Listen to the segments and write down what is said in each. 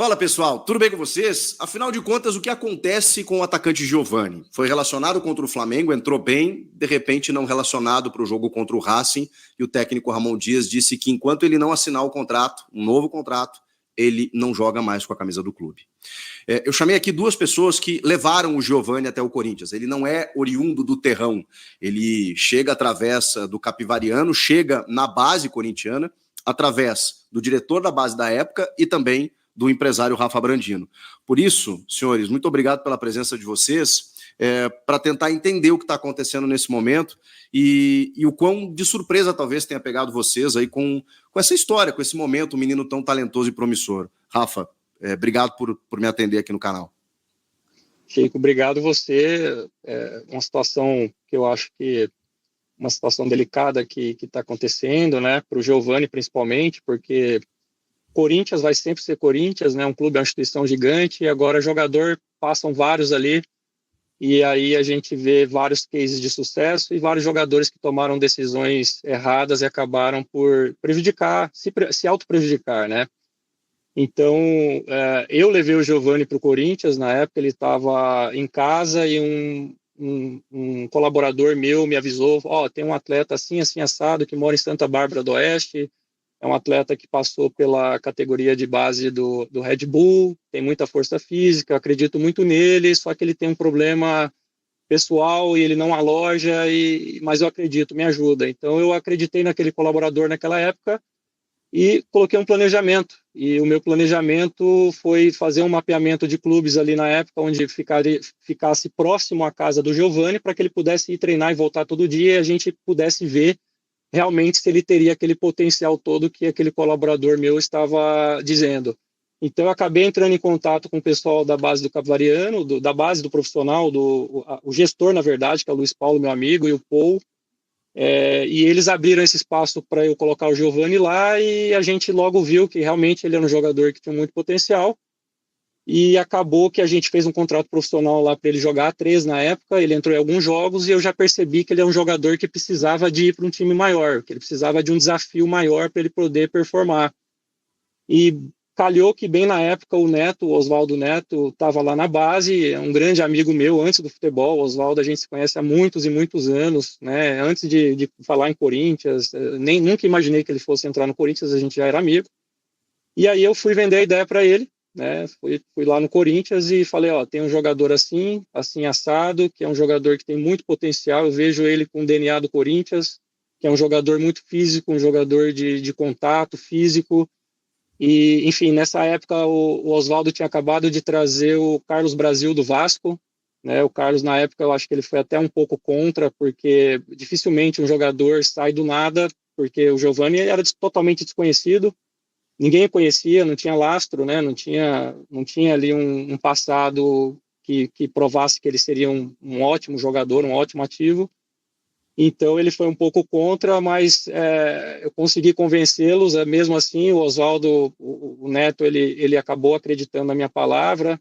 Fala, pessoal, tudo bem com vocês? Afinal de contas, o que acontece com o atacante Giovani? Foi relacionado contra o Flamengo, entrou bem, de repente não relacionado para o jogo contra o Racing, e o técnico Ramon Dias disse que enquanto ele não assinar o contrato, um novo contrato, ele não joga mais com a camisa do clube. Eu chamei aqui duas pessoas que levaram o Giovani até o Corinthians. Ele não é oriundo do terrão, ele chega através do Capivariano, chega na base corintiana, através do diretor da base da época e também do empresário Rafa Brandino. Por isso, senhores, muito obrigado pela presença de vocês, para tentar entender o que está acontecendo nesse momento e o quão de surpresa talvez tenha pegado vocês aí com essa história, com esse momento, um menino tão talentoso e promissor. Rafa, obrigado por me atender aqui no canal. Chico, obrigado você. É uma situação que eu acho que uma situação delicada que está acontecendo, né, para o Giovani principalmente, porque Corinthians vai sempre ser Corinthians, né, um clube, é uma instituição gigante, e agora jogador, passam vários ali, e aí a gente vê vários cases de sucesso e vários jogadores que tomaram decisões erradas e acabaram por prejudicar, se auto-prejudicar, né. Então, eu levei o Giovani para o Corinthians, na época ele estava em casa e um colaborador meu me avisou, tem um atleta assim, assim, assado, que mora em Santa Bárbara do Oeste, é um atleta que passou pela categoria de base do Red Bull, tem muita força física, acredito muito nele, só que ele tem um problema pessoal e ele não aloja, mas eu acredito, me ajuda. Então, eu acreditei naquele colaborador naquela época, e coloquei um planejamento, e o meu planejamento foi fazer um mapeamento de clubes ali na época, onde ficasse próximo à casa do Giovani, para que ele pudesse ir treinar e voltar todo dia, e a gente pudesse ver realmente se ele teria aquele potencial todo que aquele colaborador meu estava dizendo. Então eu acabei entrando em contato com o pessoal da base do Capivariano, da base do profissional, o gestor, na verdade, que é o Luiz Paulo, meu amigo, e o Paul, e eles abriram esse espaço para eu colocar o Giovani lá, e a gente logo viu que realmente ele era um jogador que tinha muito potencial, e acabou que a gente fez um contrato profissional lá para ele jogar, 3 na época, ele entrou em alguns jogos, e eu já percebi que ele é um jogador que precisava de ir para um time maior, que ele precisava de um desafio maior para ele poder performar. E calhou que bem na época o Neto, o Oswaldo Neto, estava lá na base, é um grande amigo meu antes do futebol. O Oswaldo a gente se conhece há muitos e muitos anos, né? Antes de falar em Corinthians, nunca imaginei que ele fosse entrar no Corinthians, a gente já era amigo. E aí eu fui vender a ideia para ele, né? Fui lá no Corinthians e falei, tem um jogador assim, assim assado, que é um jogador que tem muito potencial, eu vejo ele com o DNA do Corinthians, que é um jogador muito físico, um jogador de contato físico. E, enfim, nessa época o Oswaldo tinha acabado de trazer o Carlos Brasil do Vasco, né? O Carlos, na época, eu acho que ele foi até um pouco contra, porque dificilmente um jogador sai do nada, porque o Giovani era totalmente desconhecido, ninguém o conhecia, não tinha lastro, né? Não tinha ali um passado que provasse que ele seria um ótimo jogador, um ótimo ativo. Então ele foi um pouco contra, mas eu consegui convencê-los. Mesmo assim, o Oswaldo, o Neto, ele acabou acreditando na minha palavra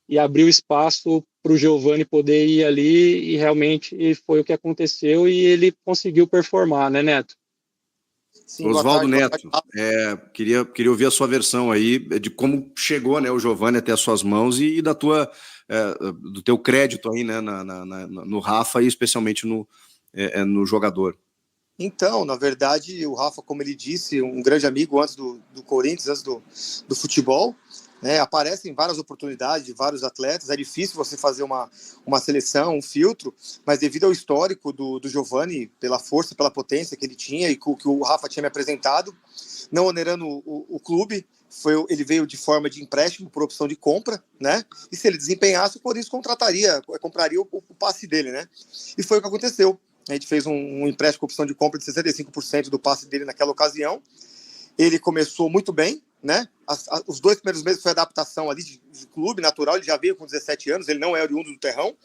e abriu espaço para o Giovani poder ir ali, e realmente foi o que aconteceu, e ele conseguiu performar, né, Neto? Sim, Oswaldo Neto, queria ouvir a sua versão aí de como chegou, né, o Giovani até as suas mãos e do teu crédito aí, né, no Rafa e especialmente no jogador. Então, na verdade, o Rafa, como ele disse, um grande amigo antes do Corinthians, antes do futebol, né, aparecem várias oportunidades de vários atletas, é difícil você fazer uma seleção, um filtro, mas devido ao histórico do Giovani, pela força, pela potência que ele tinha e que o Rafa tinha me apresentado, não onerando o clube, ele veio de forma de empréstimo por opção de compra, né? E se ele desempenhasse, o Corinthians compraria o passe dele, né? E foi o que aconteceu. A gente fez um empréstimo com opção de compra de 65% do passe dele naquela ocasião. Ele começou muito bem, né? Os 2 primeiros meses foi adaptação ali de clube natural. Ele já veio com 17 anos, ele não é oriundo do terrão.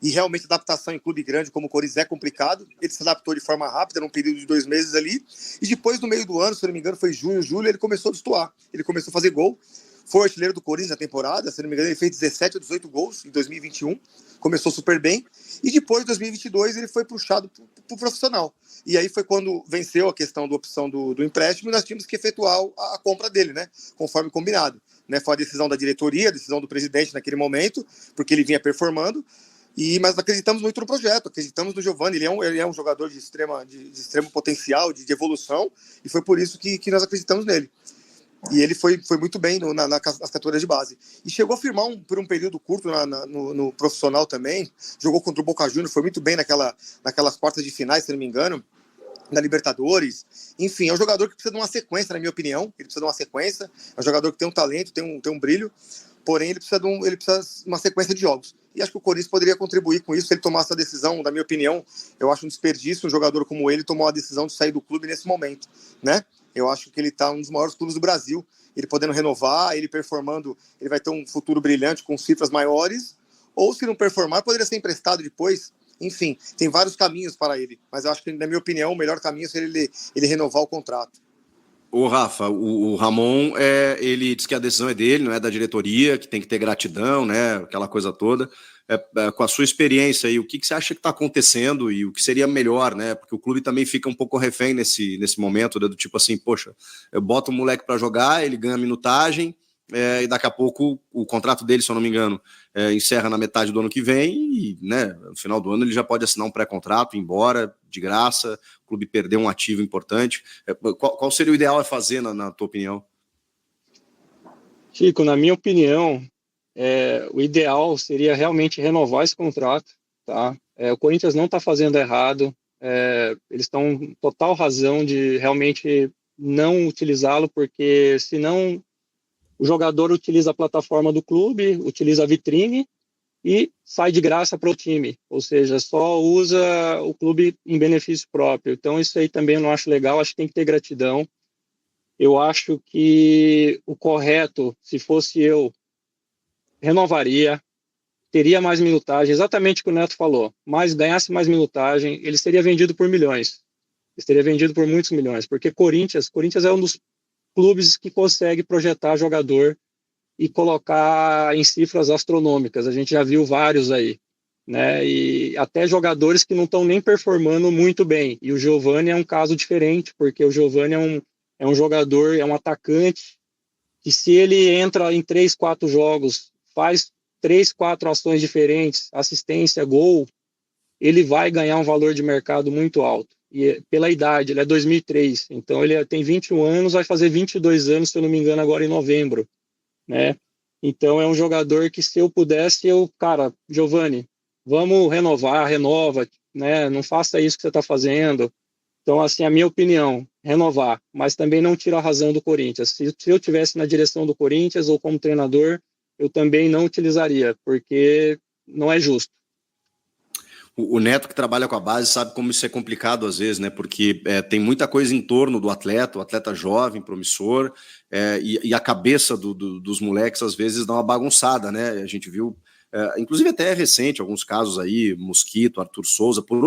E realmente adaptação em clube grande como o Corinthians é complicado. Ele se adaptou de forma rápida, num período de 2 meses ali. E depois, no meio do ano, se não me engano, foi junho, julho, ele começou a destoar. Ele começou a fazer gol. Foi o artilheiro do Corinthians na temporada, se não me engano, ele fez 17 ou 18 gols em 2021. Começou super bem. E depois, em 2022, ele foi puxado para o profissional. E aí foi quando venceu a questão da opção do empréstimo, e nós tínhamos que efetuar a compra dele, né? Conforme combinado. né? Foi a decisão da diretoria, a decisão do presidente naquele momento, porque ele vinha performando. Mas acreditamos muito no projeto, acreditamos no Giovani, ele é um jogador de extremo potencial, de evolução, e foi por isso que nós acreditamos nele. E ele foi muito bem nas categorias de base. E chegou a firmar por um período curto no profissional também, jogou contra o Boca Juniors, foi muito bem naquelas quartas de finais, se não me engano, na Libertadores. Enfim, é um jogador que precisa de uma sequência, na minha opinião, ele precisa de uma sequência, é um jogador que tem um talento, tem um brilho, porém ele precisa de uma sequência de jogos. E acho que o Corinthians poderia contribuir com isso se ele tomasse a decisão, na minha opinião. Eu acho um desperdício um jogador como ele tomar a decisão de sair do clube nesse momento, né? Eu acho que ele está um dos maiores clubes do Brasil, ele podendo renovar, ele performando, ele vai ter um futuro brilhante com cifras maiores, ou se não performar, poderia ser emprestado depois. Enfim, tem vários caminhos para ele, mas eu acho que, na minha opinião, o melhor caminho seria ele renovar o contrato. Ô, Rafa, o Ramon, ele diz que a decisão é dele, não é da diretoria, que tem que ter gratidão, né, aquela coisa toda. Com a sua experiência aí, o que você acha que está acontecendo e o que seria melhor, né? Porque o clube também fica um pouco refém nesse momento, né, do tipo assim, poxa, eu boto o moleque para jogar, ele ganha minutagem, e daqui a pouco o contrato dele, se eu não me engano, encerra na metade do ano que vem e, né, no final do ano ele já pode assinar um pré-contrato, ir embora de graça, o clube perder um ativo importante. Qual seria o ideal a fazer, na tua opinião? Chico, na minha opinião, o ideal seria realmente renovar esse contrato, tá? O Corinthians não está fazendo errado, eles estão com total razão de realmente não utilizá-lo, porque senão o jogador utiliza a plataforma do clube, utiliza a vitrine e sai de graça para o time, ou seja, só usa o clube em benefício próprio. Então isso aí também eu não acho legal, acho que tem que ter gratidão. Eu acho que o correto, se fosse eu, renovaria, teria mais minutagem, exatamente o que o Neto falou, mas ganhasse mais minutagem, ele seria vendido por milhões. Ele seria vendido por muitos milhões, porque Corinthians é um dos clubes que consegue projetar jogador e colocar em cifras astronômicas. A gente já viu vários aí, né? E até jogadores que não estão nem performando muito bem. E o Giovani é um caso diferente, porque o Giovani é um jogador, é um atacante, que se ele entra em 3, 4 jogos, faz 3, 4 ações diferentes, assistência, gol, ele vai ganhar um valor de mercado muito alto. E pela idade, ele é 2003, então ele tem 21 anos, vai fazer 22 anos, se eu não me engano, agora em novembro, né? Então é um jogador que, se eu pudesse, cara, Giovani, vamos renova, né? Não faça isso que você está fazendo. Então, assim, a minha opinião, renovar, mas também não tira a razão do Corinthians. Se eu tivesse na direção do Corinthians ou como treinador, eu também não utilizaria, porque não é justo. O Neto, que trabalha com a base, sabe como isso é complicado às vezes, né? Porque tem muita coisa em torno do atleta, o atleta jovem, promissor, e a cabeça dos moleques às vezes dá uma bagunçada, né? A gente viu, inclusive até recente, alguns casos aí, Mosquito, Arthur Souza, por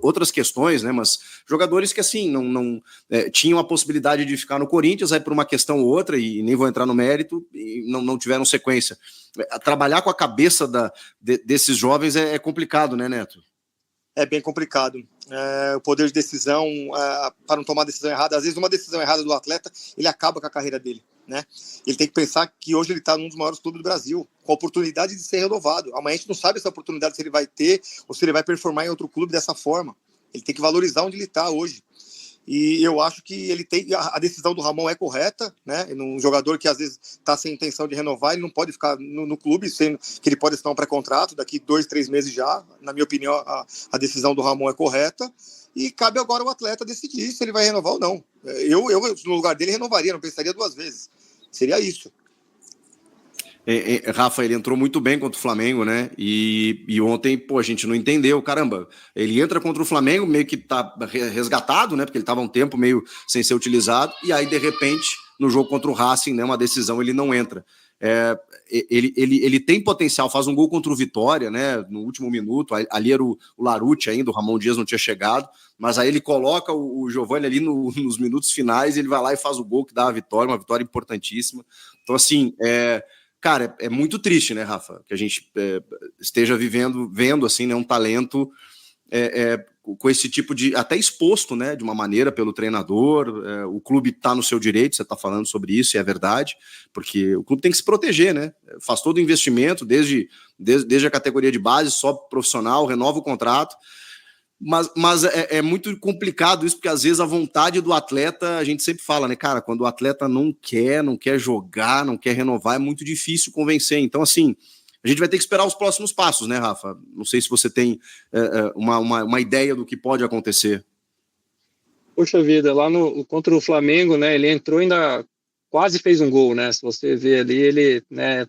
outras questões, né? Mas jogadores que assim não tinham a possibilidade de ficar no Corinthians, aí por uma questão ou outra, e nem vou entrar no mérito, e não tiveram sequência. Trabalhar com a cabeça desses jovens é complicado, né, Neto? É bem complicado. O poder de decisão, para não tomar decisão errada, às vezes uma decisão errada do atleta, ele acaba com a carreira dele, né? Ele tem que pensar que hoje ele está num dos maiores clubes do Brasil, com a oportunidade de ser renovado. Amanhã a gente não sabe essa oportunidade se ele vai ter ou se ele vai performar em outro clube dessa forma. Ele tem que valorizar onde ele está hoje. E eu acho que ele tem, a decisão do Ramon é correta, né? Um jogador que às vezes está sem intenção de renovar, ele não pode ficar no clube, sendo que ele pode assinar um pré-contrato daqui 2, 3 meses já. Na minha opinião, a decisão do Ramon é correta. E cabe agora ao atleta decidir se ele vai renovar ou não. Eu no lugar dele, renovaria, não pensaria 2 vezes. Seria isso. Rafa, ele entrou muito bem contra o Flamengo, né? E ontem, a gente não entendeu, caramba. Ele entra contra o Flamengo, meio que tá resgatado, né? Porque ele estava um tempo meio sem ser utilizado, e aí, de repente, no jogo contra o Racing, né? Uma decisão, ele não entra. Ele tem potencial, faz um gol contra o Vitória, né? No último minuto, ali era o Larucci ainda, o Ramon Dias não tinha chegado, mas aí ele coloca o Giovani ali nos minutos finais, ele vai lá e faz o gol que dá a vitória, uma vitória importantíssima. Então, assim, cara, é muito triste, né, Rafa, que a gente esteja vendo assim, né, um talento com esse tipo de, até exposto, né, de uma maneira pelo treinador, o clube está no seu direito, você está falando sobre isso, e é verdade, porque o clube tem que se proteger, né, faz todo o investimento, desde a categoria de base, só profissional, renova o contrato, mas é muito complicado isso, porque às vezes a vontade do atleta, a gente sempre fala, né, cara, quando o atleta não quer jogar, não quer renovar, é muito difícil convencer. Então, assim, a gente vai ter que esperar os próximos passos, né, Rafa? Não sei se você tem uma ideia do que pode acontecer. Poxa vida, lá contra o Flamengo, né, ele entrou e ainda quase fez um gol, né, se você vê ali, ele, né,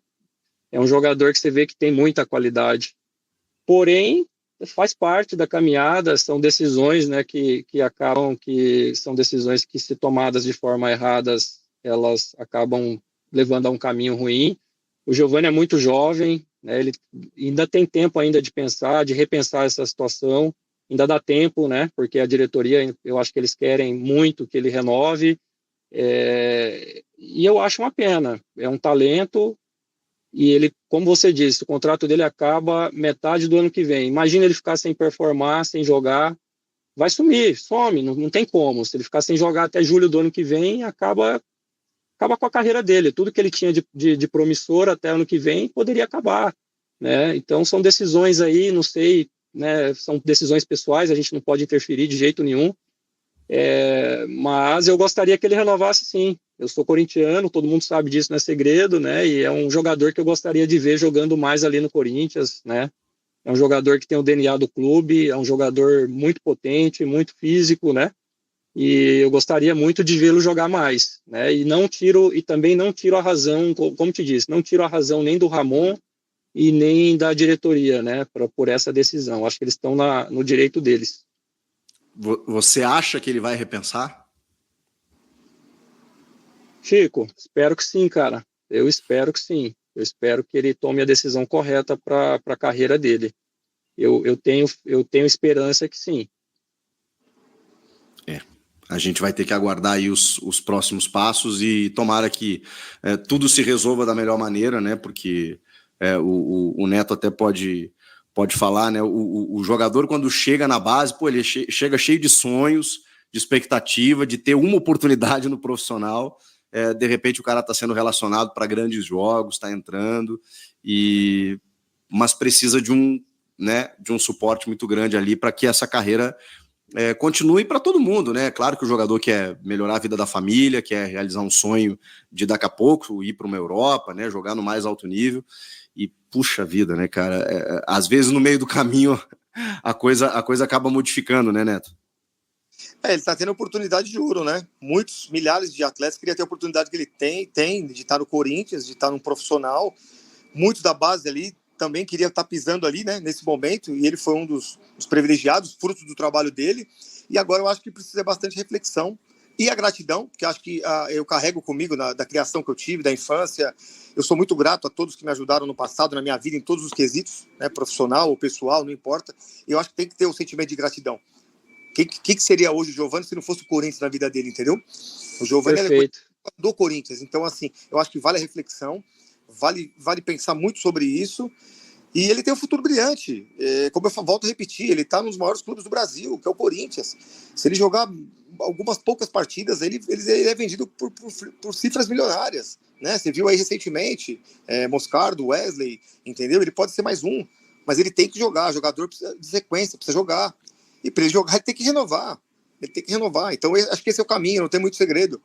é um jogador que você vê que tem muita qualidade. Porém, faz parte da caminhada, são decisões, né, que acabam, que são decisões que, se tomadas de forma erradas, elas acabam levando a um caminho ruim. O Giovani é muito jovem, né, ele ainda tem tempo ainda de pensar, de repensar essa situação, ainda dá tempo, né, porque a diretoria, eu acho que eles querem muito que ele renove, e eu acho uma pena, é um talento. E ele, como você disse, o contrato dele acaba metade do ano que vem. Imagina ele ficar sem performar, sem jogar, vai sumir, some, não tem como. Se ele ficar sem jogar até julho do ano que vem, acaba com a carreira dele. Tudo que ele tinha de promissor até ano que vem poderia acabar, né? Então são decisões aí, não sei, né? São decisões pessoais, a gente não pode interferir de jeito nenhum. Mas eu gostaria que ele renovasse, sim. Eu sou corintiano, todo mundo sabe disso, não é segredo, né? E é um jogador que eu gostaria de ver jogando mais ali no Corinthians, né? É um jogador que tem o DNA do clube, é um jogador muito potente, muito físico, né? E eu gostaria muito de vê-lo jogar mais, né? E também não tiro a razão, como te disse, não tiro a razão nem do Ramon e nem da diretoria, né? Por essa decisão. Acho que eles estão no direito deles. Você acha que ele vai repensar? Chico, espero que sim, cara. Eu espero que sim. Eu espero que ele tome a decisão correta para a carreira dele. Eu tenho esperança que sim. A gente vai ter que aguardar aí os próximos passos e tomara que tudo se resolva da melhor maneira, né? Porque o Neto até pode falar, né? O jogador, quando chega na base, pô, ele chega cheio de sonhos, de expectativa, de ter uma oportunidade no profissional. De repente o cara está sendo relacionado para grandes jogos, está entrando, mas precisa de um suporte muito grande ali para que essa carreira continue para todo mundo, né? Claro que o jogador quer melhorar a vida da família, quer realizar um sonho de daqui a pouco ir para uma Europa, né? Jogar no mais alto nível. E puxa vida, né, cara? Às vezes no meio do caminho a coisa acaba modificando, né, Neto? Ele está tendo oportunidade de ouro, né? Muitos, milhares de atletas queriam ter a oportunidade que ele tem de estar no Corinthians, de estar num profissional. Muitos da base ali também queriam estar pisando ali, né, nesse momento, e ele foi um dos privilegiados, fruto do trabalho dele. E agora eu acho que precisa bastante reflexão e a gratidão, porque acho que eu carrego comigo da criação que eu tive, da infância. Eu sou muito grato a todos que me ajudaram no passado, na minha vida, em todos os quesitos, né, profissional ou pessoal, não importa. E eu acho que tem que ter um sentimento de gratidão. O que seria hoje o Giovani se não fosse o Corinthians na vida dele, entendeu? O Giovani é do Corinthians. Então, assim, eu acho que vale a reflexão, vale pensar muito sobre isso. E ele tem um futuro brilhante. Como eu volto a repetir, ele está nos maiores clubes do Brasil, que é o Corinthians. Se ele jogar algumas poucas partidas, ele é vendido por cifras milionárias, né? Você viu aí recentemente, Moscardo, Wesley, entendeu? Ele pode ser mais um, mas ele tem que jogar. O jogador precisa de sequência, precisa jogar. E para ele jogar, ele tem que renovar. Então, acho que esse é o caminho, não tem muito segredo.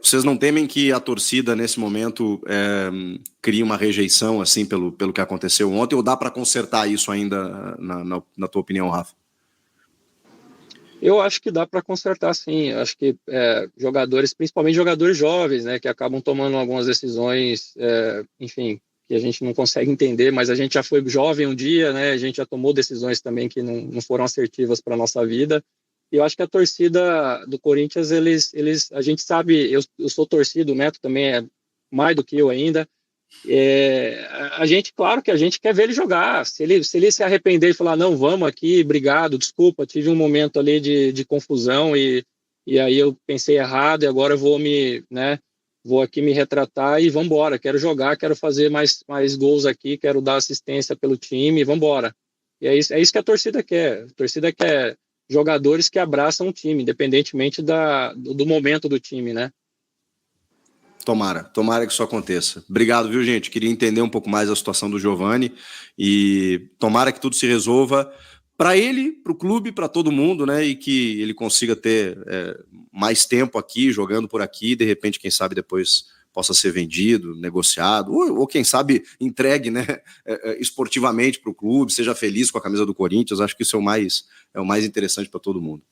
Vocês não temem que a torcida, nesse momento, crie uma rejeição assim pelo que aconteceu ontem, ou dá para consertar isso ainda, na tua opinião, Rafa? Eu acho que dá para consertar, sim. Acho que jogadores, principalmente jogadores jovens, né, que acabam tomando algumas decisões, enfim, que a gente não consegue entender, mas a gente já foi jovem um dia, né, a gente já tomou decisões também que não foram assertivas para a nossa vida. E eu acho que a torcida do Corinthians, a gente sabe, eu sou torcido, o Neto também é mais do que eu ainda. Claro que a gente quer ver ele jogar. Se ele se arrepender e falar, não, vamos aqui, obrigado, desculpa, tive um momento ali de confusão e aí eu pensei errado e agora eu vou aqui me retratar e vamos embora. Quero jogar, quero fazer mais gols aqui, quero dar assistência pelo time, vamos embora. E é isso que a torcida quer. A torcida quer jogadores que abraçam o time, independentemente do momento do time, né? Tomara que isso aconteça. Obrigado, viu, gente? Queria entender um pouco mais a situação do Giovani e tomara que tudo se resolva para ele, para o clube, para todo mundo, né? E que ele consiga ter mais tempo aqui, jogando por aqui, de repente, quem sabe depois possa ser vendido, negociado, ou quem sabe entregue, né, esportivamente para o clube, seja feliz com a camisa do Corinthians. Acho que isso é o mais interessante para todo mundo.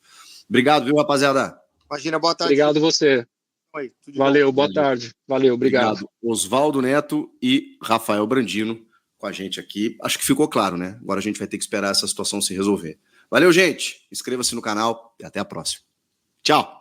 Obrigado, viu, rapaziada? Imagina, boa tarde. Obrigado você. Oi, Valeu, boa tarde. Valeu, obrigado. Oswaldo Neto e Rafael Brandino com a gente aqui. Acho que ficou claro, né? Agora a gente vai ter que esperar essa situação se resolver. Valeu, gente. Inscreva-se no canal e até a próxima. Tchau.